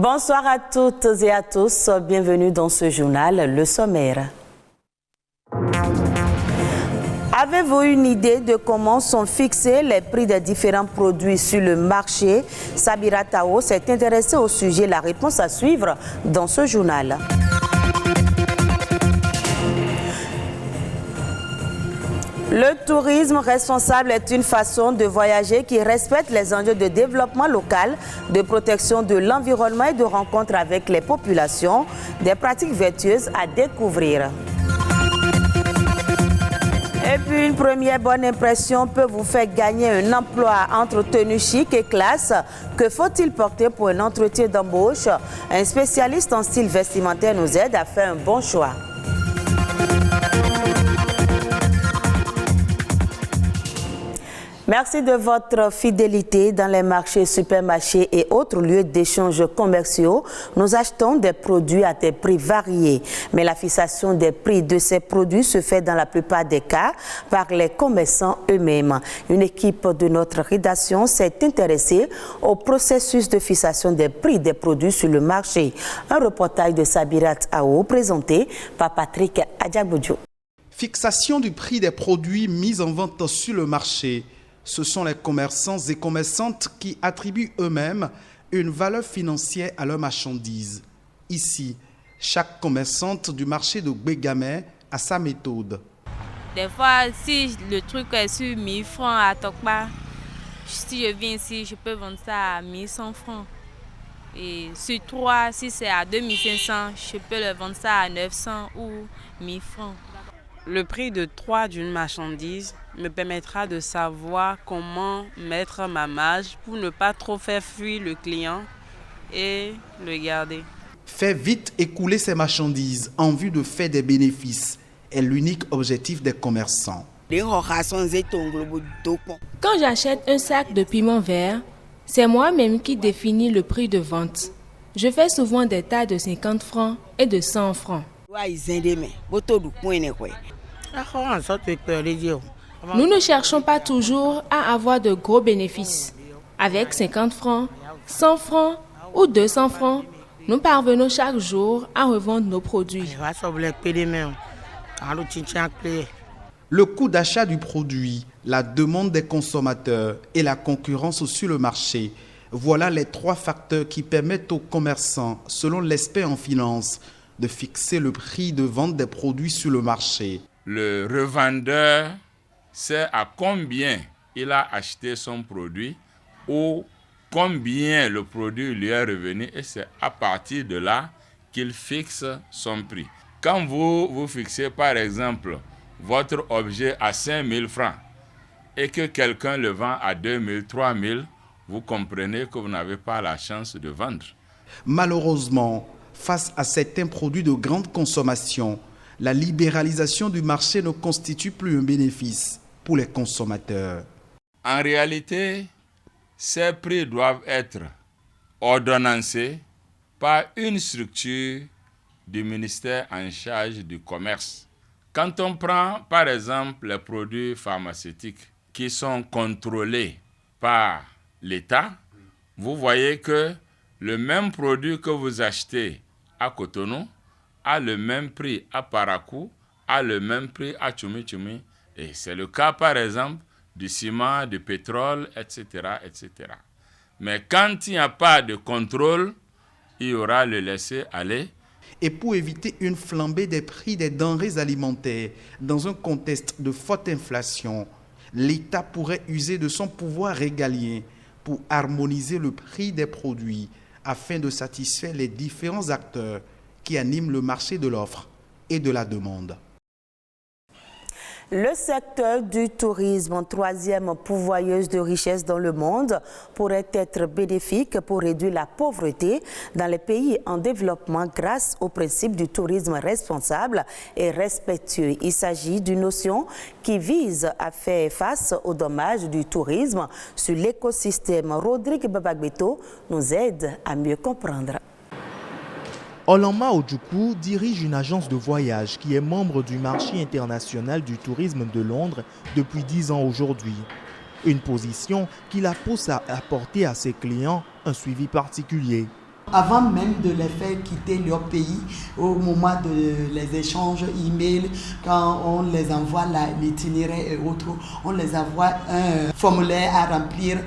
Bonsoir à toutes et à tous, bienvenue dans ce journal, le sommaire. Avez-vous une idée de comment sont fixés les prix des différents produits sur le marché? Sabira Tao s'est intéressée au sujet, la réponse à suivre dans ce journal. Le tourisme responsable est une façon de voyager qui respecte les enjeux de développement local, de protection de l'environnement et de rencontre avec les populations, des pratiques vertueuses à découvrir. Et puis une première bonne impression peut vous faire gagner un emploi entre tenue chic et classe. Que faut-il porter pour un entretien d'embauche? Un spécialiste en style vestimentaire nous aide à faire un bon choix. Merci de votre fidélité dans les marchés, supermarchés et autres lieux d'échange commerciaux. Nous achetons des produits à des prix variés. Mais la fixation des prix de ces produits se fait dans la plupart des cas par les commerçants eux-mêmes. Une équipe de notre rédaction s'est intéressée au processus de fixation des prix des produits sur le marché. Un reportage de Sabirat Ao présenté par Patrick Adjaboudjou. Fixation du prix des produits mis en vente sur le marché. Ce sont les commerçants et commerçantes qui attribuent eux-mêmes une valeur financière à leurs marchandises. Ici, chaque commerçante du marché de Bégamé a sa méthode. Des fois, si le truc est sur 1000 francs à Tokba, si je viens ici, je peux vendre ça à 1100 francs. Et sur 3, si c'est à 2500, je peux le vendre ça à 900 ou 1000 francs. Le prix de 3 d'une marchandise me permettra de savoir comment mettre ma marge pour ne pas trop faire fuir le client et le garder. Faire vite écouler ces marchandises en vue de faire des bénéfices est l'unique objectif des commerçants. Quand j'achète un sac de piment vert, c'est moi-même qui définis le prix de vente. Je fais souvent des tas de 50 francs et de 100 francs. Nous ne cherchons pas toujours à avoir de gros bénéfices. Avec 50 francs, 100 francs ou 200 francs, nous parvenons chaque jour à revendre nos produits. Le coût d'achat du produit, la demande des consommateurs et la concurrence sur le marché, voilà les 3 facteurs qui permettent aux commerçants, selon l'expert en finance, de fixer le prix de vente des produits sur le marché. Le revendeur sait à combien il a acheté son produit ou combien le produit lui est revenu et c'est à partir de là qu'il fixe son prix. Quand vous fixez par exemple votre objet à 5000 francs et que quelqu'un le vend à 2000, 3000, vous comprenez que vous n'avez pas la chance de vendre. Malheureusement, face à certains produits de grande consommation, la libéralisation du marché ne constitue plus un bénéfice pour les consommateurs. En réalité, ces prix doivent être ordonnancés par une structure du ministère en charge du commerce. Quand on prend par exemple les produits pharmaceutiques qui sont contrôlés par l'État, vous voyez que le même produit que vous achetez à Cotonou a le même prix à Parakou, a le même prix à Tchoumi-Tchoumi. Et c'est le cas, par exemple, du ciment, du pétrole, etc., etc. Mais quand il n'y a pas de contrôle, il y aura le laisser-aller. Et pour éviter une flambée des prix des denrées alimentaires dans un contexte de forte inflation, l'État pourrait user de son pouvoir régalien pour harmoniser le prix des produits afin de satisfaire les différents acteurs qui animent le marché de l'offre et de la demande. Le secteur du tourisme, 3e pourvoyeuse de richesse dans le monde, pourrait être bénéfique pour réduire la pauvreté dans les pays en développement grâce au principe du tourisme responsable et respectueux. Il s'agit d'une notion qui vise à faire face aux dommages du tourisme sur l'écosystème. Rodrigue Babagbeto nous aide à mieux comprendre. Olama Ojukwu dirige une agence de voyage qui est membre du marché international du tourisme de Londres depuis 10 ans aujourd'hui. Une position qui la pousse à apporter à ses clients un suivi particulier. Avant même de les faire quitter leur pays, au moment des échanges email, quand on les envoie l'itinéraire et autres, on les envoie un formulaire à remplir.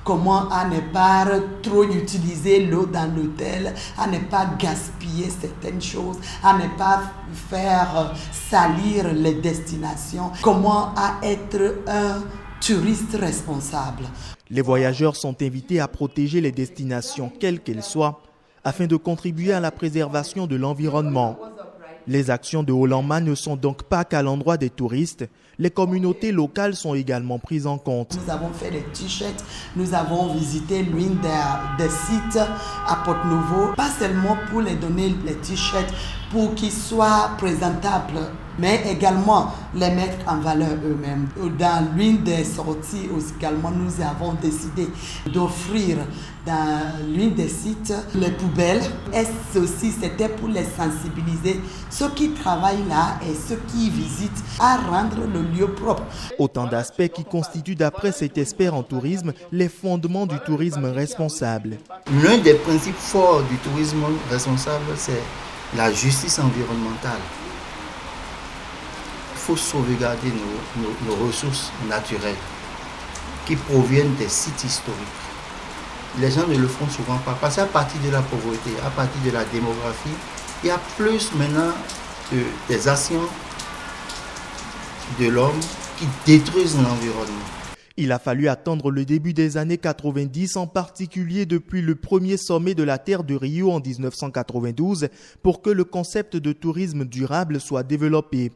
Comment à ne pas trop utiliser l'eau dans l'hôtel, à ne pas gaspiller certaines choses, à ne pas faire salir les destinations. Comment à être un touriste responsable. Les voyageurs sont invités à protéger les destinations, quelles qu'elles soient, afin de contribuer à la préservation de l'environnement. Les actions de Olanma ne sont donc pas qu'à l'endroit des touristes. Les communautés locales sont également prises en compte. Nous avons fait des t-shirts, nous avons visité l'une des sites à Porte-Nouveau, pas seulement pour les donner les t-shirts, pour qu'ils soient présentables, mais également les mettre en valeur eux-mêmes. Dans l'une des sorties également, nous avons décidé d'offrir dans l'une des sites les poubelles. Et ceci, c'était pour les sensibiliser, ceux qui travaillent là et ceux qui visitent, à rendre le lieu propre. Autant d'aspects qui constituent, d'après cet expert en tourisme, les fondements du tourisme responsable. L'un des principes forts du tourisme responsable, c'est la justice environnementale. Il faut sauvegarder nos ressources naturelles qui proviennent des sites historiques. Les gens ne le font souvent pas parce qu'à partir de la pauvreté, à partir de la démographie, il y a plus maintenant des actions de l'homme qui détruisent l'environnement. Il a fallu attendre le début des années 90, en particulier depuis le premier sommet de la Terre de Rio en 1992, pour que le concept de tourisme durable soit développé.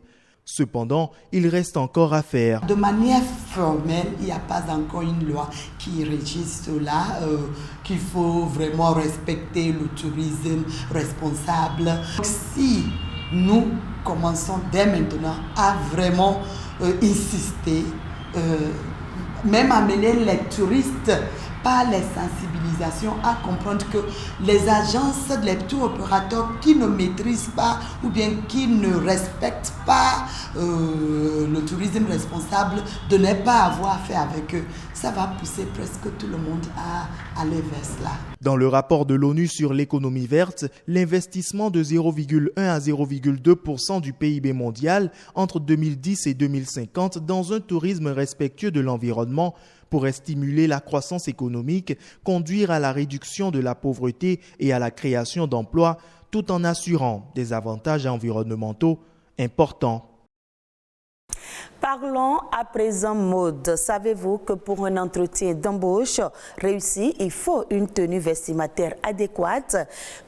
Cependant, il reste encore à faire. De manière formelle, il n'y a pas encore une loi qui régisse cela, qu'il faut vraiment respecter le tourisme responsable. Si nous commençons dès maintenant à vraiment insister, même amener les touristes par les sensibilisations à comprendre que les agences, les tours opérateurs qui ne maîtrisent pas ou bien qui ne respectent pas le tourisme responsable, de ne pas avoir affaire avec eux. Ça va pousser presque tout le monde à aller vers cela. Dans le rapport de l'ONU sur l'économie verte, l'investissement de 0,1 à 0,2% du PIB mondial entre 2010 et 2050 dans un tourisme respectueux de l'environnement pourrait stimuler la croissance économique, conduire à la réduction de la pauvreté et à la création d'emplois, tout en assurant des avantages environnementaux importants. Parlons à présent mode. Savez-vous que pour un entretien d'embauche réussi, il faut une tenue vestimentaire adéquate?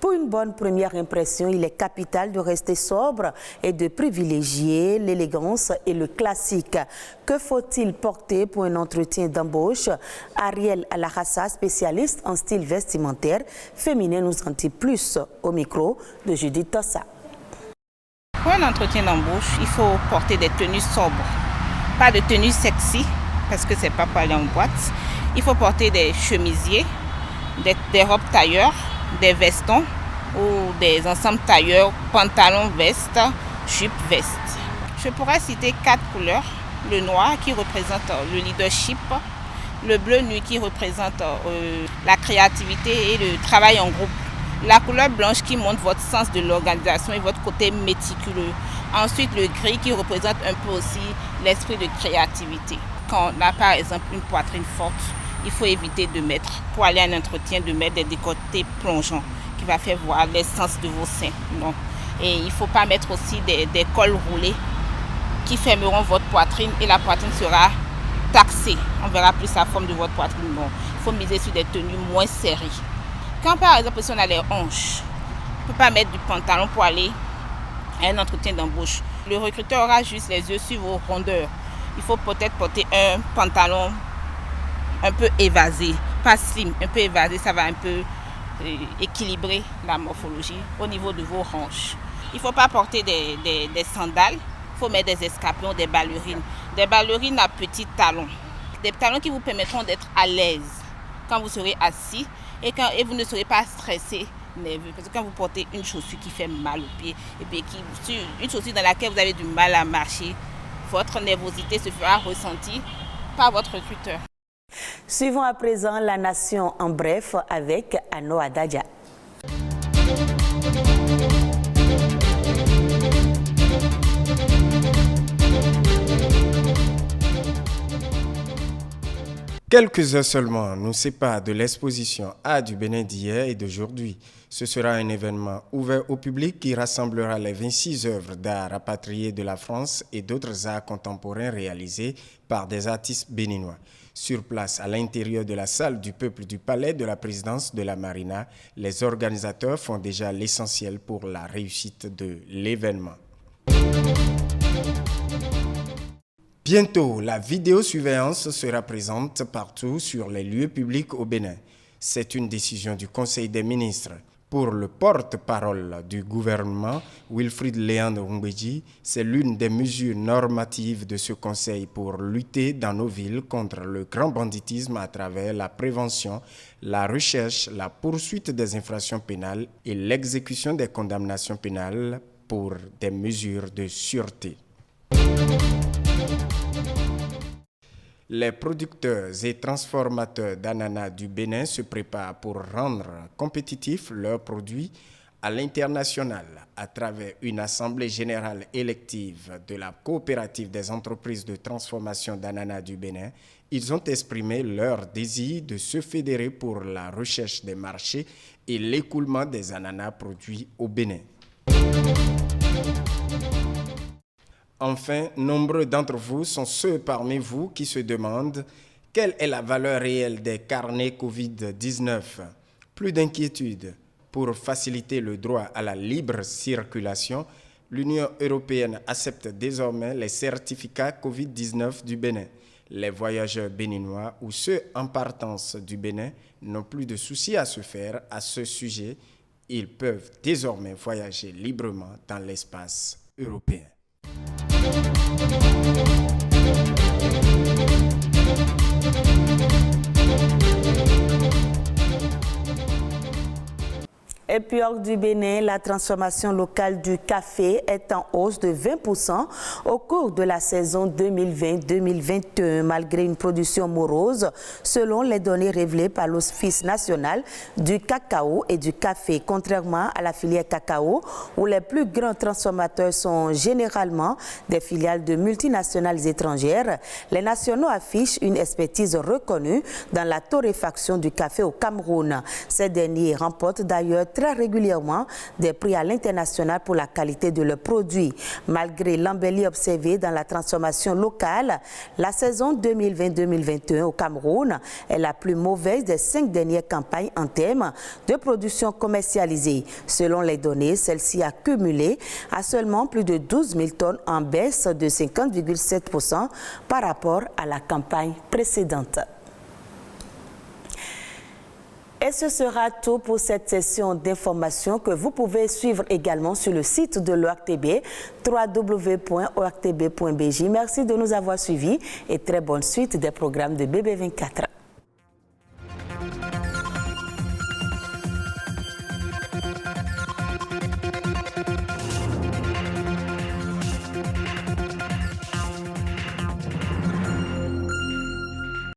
Pour une bonne première impression, il est capital de rester sobre et de privilégier l'élégance et le classique. Que faut-il porter pour un entretien d'embauche? Ariel Alahassa, spécialiste en style vestimentaire féminin, nous en dit plus au micro de Judith Tossa. Pour un entretien d'embauche, il faut porter des tenues sobres, pas de tenues sexy, parce que c'est pas pour aller en boîte. Il faut porter des chemisiers, des robes tailleurs, des vestons ou des ensembles tailleurs, pantalons, vestes, jupes, vestes. Je pourrais citer 4 couleurs. Le noir qui représente le leadership, le bleu nuit qui représente la créativité et le travail en groupe. La couleur blanche qui montre votre sens de l'organisation et votre côté méticuleux. Ensuite, le gris qui représente un peu aussi l'esprit de créativité. Quand on a par exemple une poitrine forte, il faut éviter de mettre, pour aller à un entretien, de mettre des décolletés plongeants qui va faire voir l'essence de vos seins. Non. Et il ne faut pas mettre aussi des cols roulés qui fermeront votre poitrine et la poitrine sera taxée. On verra plus la forme de votre poitrine. Non. Il faut miser sur des tenues moins serrées. Quand par exemple, si on a les hanches, on ne peut pas mettre du pantalon pour aller à un entretien d'embauche. Le recruteur aura juste les yeux sur vos rondeurs. Il faut peut-être porter un pantalon un peu évasé, pas slim, un peu évasé, ça va un peu équilibrer la morphologie au niveau de vos hanches. Il ne faut pas porter des sandales, il faut mettre des escarpins, des ballerines. Des ballerines à petits talons. Des talons qui vous permettront d'être à l'aise quand vous serez assis. Et vous ne serez pas stressé, nerveux. Parce que quand vous portez une chaussure qui fait mal au pied, et puis une chaussure dans laquelle vous avez du mal à marcher, votre nervosité se fera ressentir par votre recruteur. Suivons à présent la nation en bref avec Ano Adadja. Quelques heures seulement nous séparent de l'exposition Art du Bénin d'hier et d'aujourd'hui. Ce sera un événement ouvert au public qui rassemblera les 26 œuvres d'art rapatriées de la France et d'autres arts contemporains réalisés par des artistes béninois. Sur place, à l'intérieur de la salle du peuple du palais de la présidence de la Marina, les organisateurs font déjà l'essentiel pour la réussite de l'événement. Bientôt, la vidéosurveillance sera présente partout sur les lieux publics au Bénin. C'est une décision du Conseil des ministres. Pour le porte-parole du gouvernement, Wilfrid Léandre Ngweji, c'est l'une des mesures normatives de ce Conseil pour lutter dans nos villes contre le grand banditisme à travers la prévention, la recherche, la poursuite des infractions pénales et l'exécution des condamnations pénales pour des mesures de sûreté. Les producteurs et transformateurs d'ananas du Bénin se préparent pour rendre compétitifs leurs produits à l'international à travers une assemblée générale élective de la coopérative des entreprises de transformation d'ananas du Bénin. Ils ont exprimé leur désir de se fédérer pour la recherche des marchés et l'écoulement des ananas produits au Bénin. Enfin, nombreux d'entre vous sont ceux parmi vous qui se demandent quelle est la valeur réelle des carnets Covid-19. Plus d'inquiétude. Pour faciliter le droit à la libre circulation, l'Union européenne accepte désormais les certificats Covid-19 du Bénin. Les voyageurs béninois ou ceux en partance du Bénin n'ont plus de soucis à se faire à ce sujet. Ils peuvent désormais voyager librement dans l'espace européen. Et puis hors du Bénin, la transformation locale du café est en hausse de 20% au cours de la saison 2020-2021, malgré une production morose, selon les données révélées par l'Office national du cacao et du café. Contrairement à la filière cacao, où les plus grands transformateurs sont généralement des filiales de multinationales étrangères, les nationaux affichent une expertise reconnue dans la torréfaction du café au Cameroun. Ces derniers remportent d'ailleurs très régulièrement des prix à l'international pour la qualité de leurs produits. Malgré l'embellie observée dans la transformation locale, la saison 2020-2021 au Cameroun est la plus mauvaise des 5 dernières campagnes en termes de production commercialisée. Selon les données, celle-ci a cumulé à seulement plus de 12 000 tonnes en baisse de 50,7% par rapport à la campagne précédente. Et ce sera tout pour cette session d'information que vous pouvez suivre également sur le site de l'ORTB, www.ortb.bj. Merci de nous avoir suivis et très bonne suite des programmes de BB24.